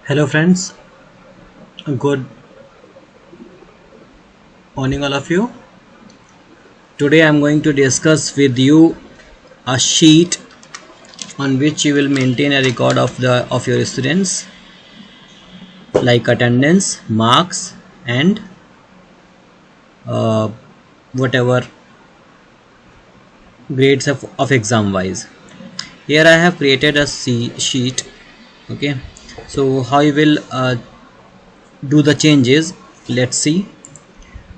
Hello friends, good morning all of you. Today I am going to discuss with you a sheet on which you will maintain a record of your students like attendance, marks and uh, whatever grades of exam wise. Here I have created a sheet. Okay, so how you will do the changes, let's see.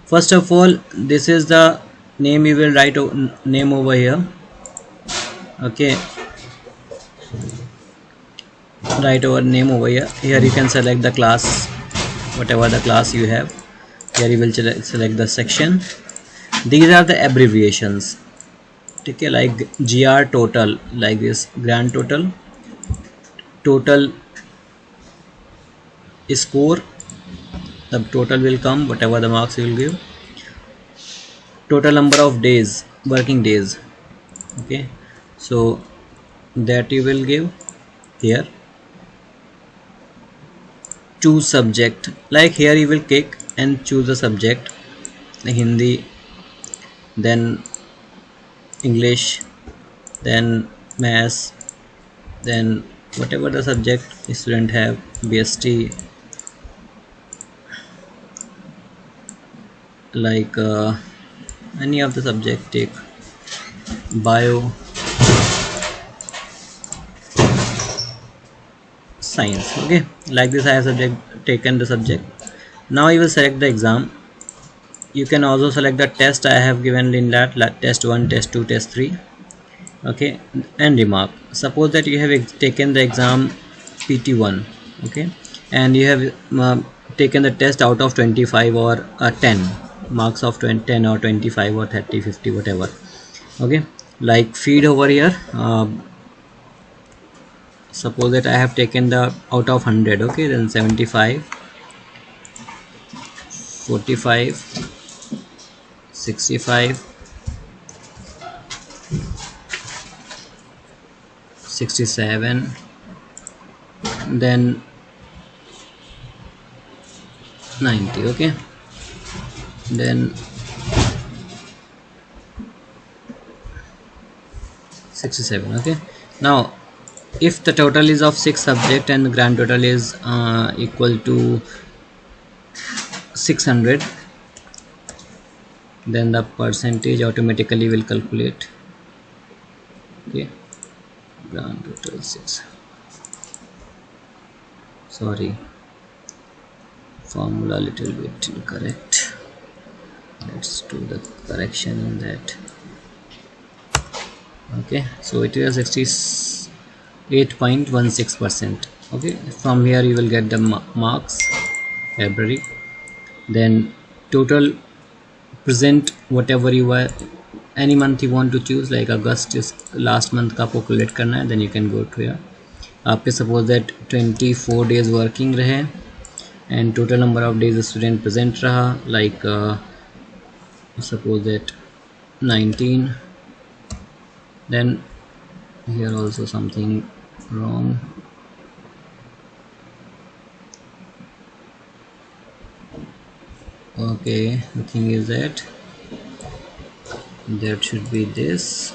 First of all, this is the name. You will write name over here. Okay, write our name over here you can select the class, whatever the class you have. Here you will select the section. These are the abbreviations. Okay, like gr total, like this grand total, total score, the total will come whatever the marks you will give, total number of days, working days. Okay, so that you will give here. Choose subject, like here you will click and choose the subject, the Hindi, then English, then maths, then whatever the subject student have, BST, like any of the subject, take bio, science. Okay, like this I have taken the subject. Now you will select the exam. You can also select the test I have given in that, like test 1, test 2, test 3. Okay, and remark. Suppose that you have taken the exam PT1. Okay, and you have taken the test out of 25 or 10 marks of 10 or 25 or 30, 50, whatever. Okay, like feed over here. Suppose that I have taken the out of 100. Okay, then 75, 45, 65, 67, then 90. Okay, then 67. Okay, now if the total is of 6 subject and the grand total is equal to 600, then the percentage automatically will calculate. Okay, grand total 6, sorry, formula little bit incorrect, let's do the correction in that. Okay, so it is 68.16%. okay, from here you will get the marks, February, then total present, whatever you were, any month you want to choose, like August is last month का calculate करना है, then you can go to here. आपके suppose that 24 days working रहे and total number of days student present रहा, like suppose that 19, then here also something wrong. Okay, the thing is that there should be this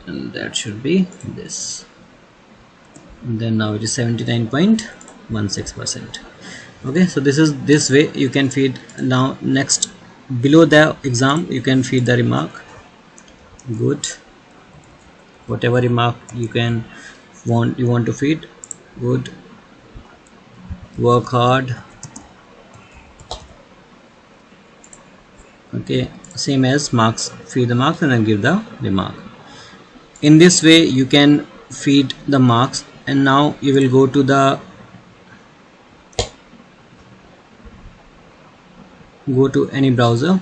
and that should be this, and then now it is 79.16%. okay, so this way you can feed. Now next, below the exam you can feed the remark. Good, whatever remark you want to feed. Good, work hard. Okay, same as marks, feed the marks and then give the remark. In this way you can feed the marks. And now you will go to any browser.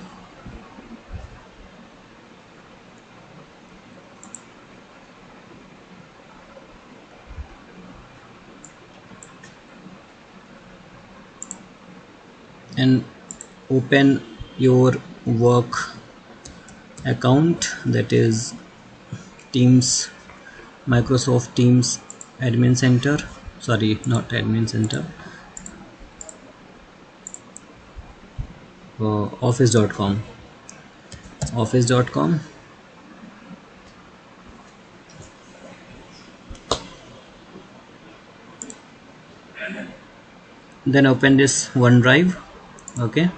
And open your work account, that is Teams Microsoft Teams admin center, sorry, not admin center, office.com. Office.com. Then open this OneDrive. Okay,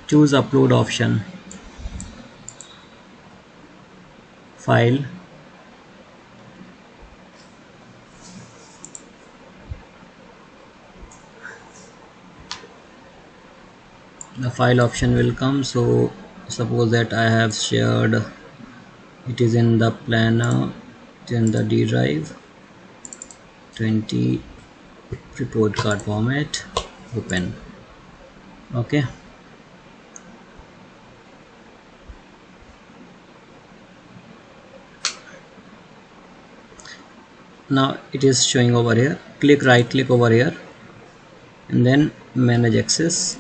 choose upload option, file, the file option will come. So suppose that I have shared, it is in the planner, it is in the D drive, 20 report card format, open. Okay, now it is showing over here. Right click over here and then manage access.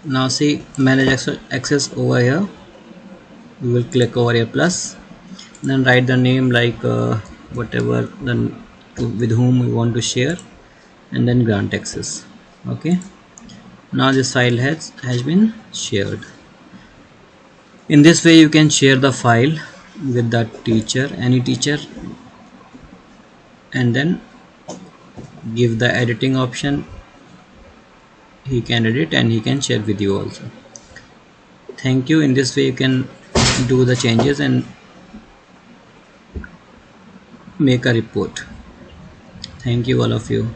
Now see manage access over here. You will click over here plus, then write the name like whatever then with whom we want to share, and then grant access. Okay, now this file has been shared. In this way you can share the file with the teacher, any teacher, and then give the editing option. He can edit and he can share with you also. Thank you. In this way you can do the changes and make a report. Thank you all of you.